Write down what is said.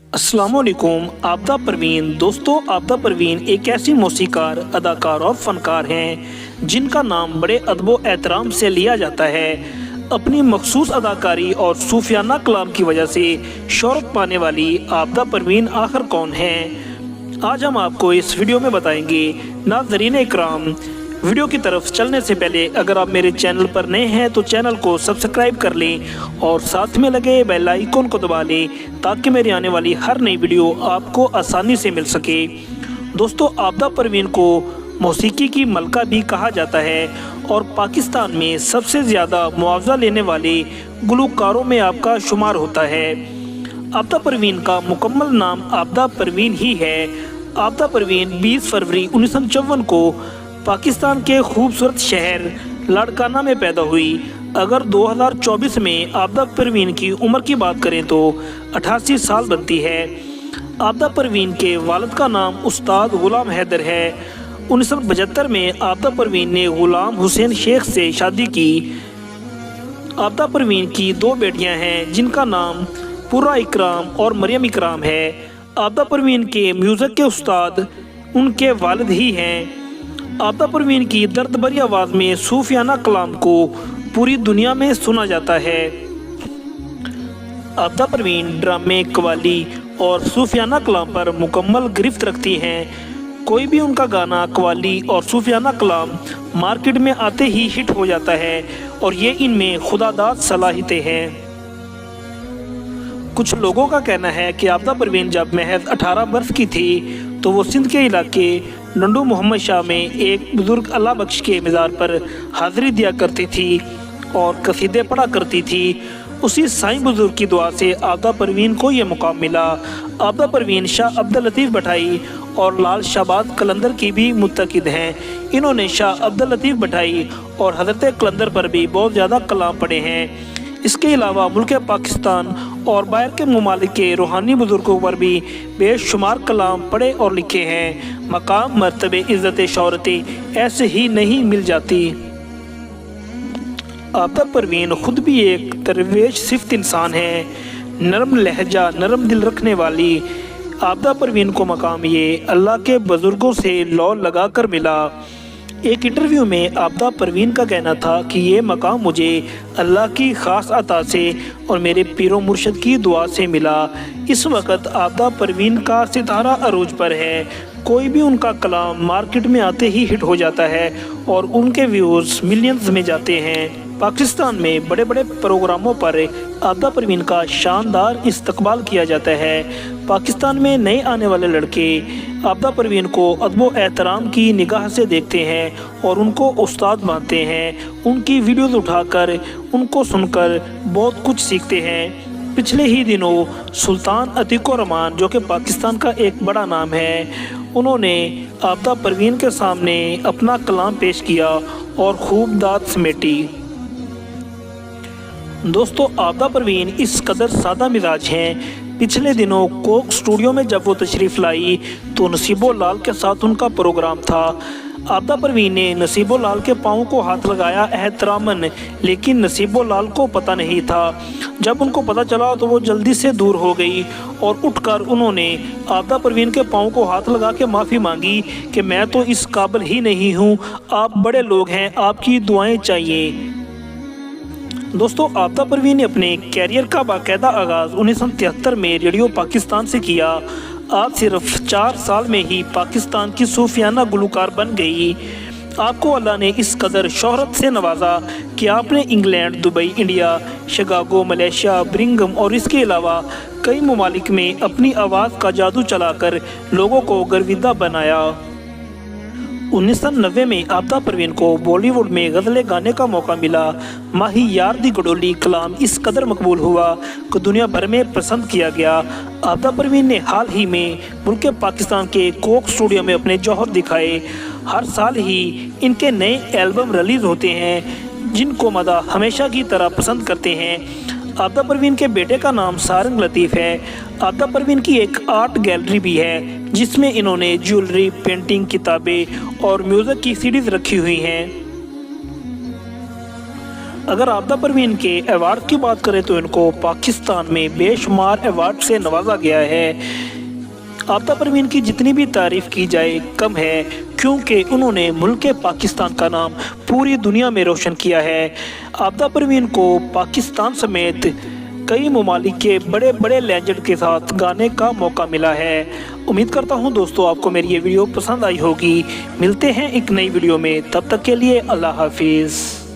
अस्सलाम वालेकुम। आबदा परवीन। दोस्तों, आबदा परवीन एक ऐसी मौसीकार, अदाकार और फनकार हैं जिनका नाम बड़े अदब एहतराम से लिया जाता है। अपनी मखसूस अदाकारी और सूफियाना कलाम की वजह से शोहरत पाने वाली आबदा परवीन आखिर कौन हैं, आज हम आपको इस वीडियो में बताएंगे। नाज़रीन इकराम, वीडियो की तरफ चलने से पहले अगर आप मेरे चैनल पर नए हैं तो चैनल को सब्सक्राइब कर लें और साथ में लगे बेल आइकन को दबा लें ताकि मेरी आने वाली हर नई वीडियो आपको आसानी से मिल सके। दोस्तों, आबदा परवीन को मौसीकी की मलका भी कहा जाता है और पाकिस्तान में सबसे ज़्यादा मुआवजा लेने वाले गुलकारों में आपका शुमार होता है। आबदा परवीन का मुकम्मल नाम आबदा परवीन ही है। आबदा परवीन 20 फरवरी 1954 को पाकिस्तान के खूबसूरत शहर लाड़काना में पैदा हुई। अगर 2024 में आबदा परवीन की उम्र की बात करें तो 88 साल बनती है। आबदा परवीन के वालिद का नाम उस्ताद गुलाम हैदर है। 1975 में आबदा परवीन ने गुलाम हुसैन शेख से शादी की। आबदा परवीन की 2 बेटियां हैं जिनका नाम पूरा इकराम और मरियम इकराम है। आबदा परवीन के म्यूज़िक के उस्ताद उनके वालिद ही हैं। आबदा परवीन की दर्द भरी आवाज़ में सूफियाना कलाम को पूरी दुनिया में सुना जाता है। आबदा परवीन ड्रामे, कव्वाली और सूफियाना कलाम पर मुकम्मल गिरफ्त रखती हैं। कोई भी उनका गाना, कव्वाली और सूफियाना कलाम मार्केट में आते ही हिट हो जाता है और ये इनमें खुदादाद सलाहियतें हैं। कुछ लोगों का कहना है कि आबदा परवीन जब महज 18 वर्ष की थी तो वो सिंध के इलाके नंडू मोहम्मद शाह में एक बुजुर्ग अल्लाह बख्श के मज़ार पर हाज़िरी दिया करती थी और कसीदे पढ़ा करती थी। उसी साईं बुजुर्ग की दुआ से आबदा परवीन को ये मुकाम मिला। आबदा परवीन शाह अब्दुल लतीफ़ भटाई और लाल शाहबाज कलंदर की भी मुत्तकिद हैं। इन्होंने शाह अब्दुल लतीफ़ भटाई और हज़रत कलंदर पर भी बहुत ज़्यादा कलाम पढ़े हैं। इसके अलावा मुल्क पाकिस्तान और बाहर के ममालिक के रूहानी बुजुर्गों पर भी बेशुमार कलाम पढ़े और लिखे हैं। मकाम, मर्तबे, इज़्ज़त, शोहरतें ऐसे ही नहीं मिल जाती। आबदा परवीन ख़ुद भी एक दरवेश सिफ्त इंसान है, नरम लहजा, नरम दिल रखने वाली। आबदा परवीन को मकाम ये अल्लाह के बुजुर्गों से लौ लगा कर मिला। एक इंटरव्यू में आबदा परवीन का कहना था कि ये मकाम मुझे अल्लाह की ख़ास अता से और मेरे पीरो मुर्शद की दुआ से मिला। इस वक्त आबदा परवीन का सितारा अरूज पर है। कोई भी उनका कलाम मार्केट में आते ही हिट हो जाता है और उनके व्यूज़ मिलियंस में जाते हैं। पाकिस्तान में बड़े बड़े प्रोग्रामों पर आबदा परवीन का शानदार इस्तकबाल किया जाता है। पाकिस्तान में नए आने वाले लड़के आबदा परवीन को अदब एहतराम की निगाह से देखते हैं और उनको उस्ताद मानते हैं। उनकी वीडियोज़ उठाकर उनको सुनकर बहुत कुछ सीखते हैं। पिछले ही दिनों सुल्तान अतीकुर रहमान, जो कि पाकिस्तान का एक बड़ा नाम है, उन्होंने आबदा परवीन के सामने अपना कलाम पेश किया और खूब दाद समेटी। दोस्तों, आबदा परवीन इस कदर सादा मिजाज हैं। पिछले दिनों कोक स्टूडियो में जब वो तशरीफ़ लाई तो नसीबो लाल के साथ उनका प्रोग्राम था। आबदा परवीन ने नसीबो लाल के पाँव को हाथ लगाया एहतरामन, लेकिन नसीबो लाल को पता नहीं था। जब उनको पता चला तो वो जल्दी से दूर हो गई और उठकर उन्होंने आबदा परवीन के पाँव को हाथ लगा के माफ़ी मांगी कि मैं तो इस काबिल ही नहीं हूँ, आप बड़े लोग हैं, आपकी दुआएं चाहिए। दोस्तों, आबदा परवीन ने अपने कैरियर का बाकायदा आगाज़ 1973 में रेडियो पाकिस्तान से किया। आज सिर्फ 4 साल में ही पाकिस्तान की सूफियाना गुलकार बन गई। आपको अल्लाह ने इस कदर शोहरत से नवाजा कि आपने England, Dubai, India, Chicago, Malaysia, Birmingham और इसके अलावा कई ममालिक में अपनी आवाज़ का जादू चलाकर लोगों को गर्विदा बनाया। 1990 में आबदा परवीन को बॉलीवुड में गज़लें गाने का मौका मिला। माही यार दी गडोली कलाम इस कदर मकबूल हुआ कि दुनिया भर में पसंद किया गया। आबदा परवीन ने हाल ही में मुल्क पाकिस्तान के कोक स्टूडियो में अपने जौहर दिखाए। हर साल ही इनके नए एल्बम रिलीज़ होते हैं जिनको मदा हमेशा की तरह पसंद करते हैं। आबदा परवीन के बेटे का नाम सारंग लतीफ़ है। आबदा परवीन की एक आर्ट गैलरी भी है जिसमें इन्होंने ज्वेलरी, पेंटिंग, किताबें और म्यूज़िक की सीडीज़ रखी हुई हैं। اگر آبدہ پروین کے ایوارڈ کی بات کریں تو ان کو پاکستان میں بے شمار ایوارڈ سے نوازا گیا ہے۔ آبدہ پروین کی جتنی بھی تعریف کی جائے کم ہے، کیونکہ انہوں نے ملک پاکستان کا نام پوری دنیا میں روشن کیا ہے۔ آبدہ پروین کو پاکستان سمیت کئی ممالک کے بڑے بڑے لیجنڈ کے ساتھ گانے کا موقع ملا ہے۔ امید کرتا ہوں دوستو آپ کو میری یہ ویڈیو پسند آئی ہوگی۔ ملتے ہیں ایک نئی ویڈیو میں، تب تک کے لیے اللہ حافظ۔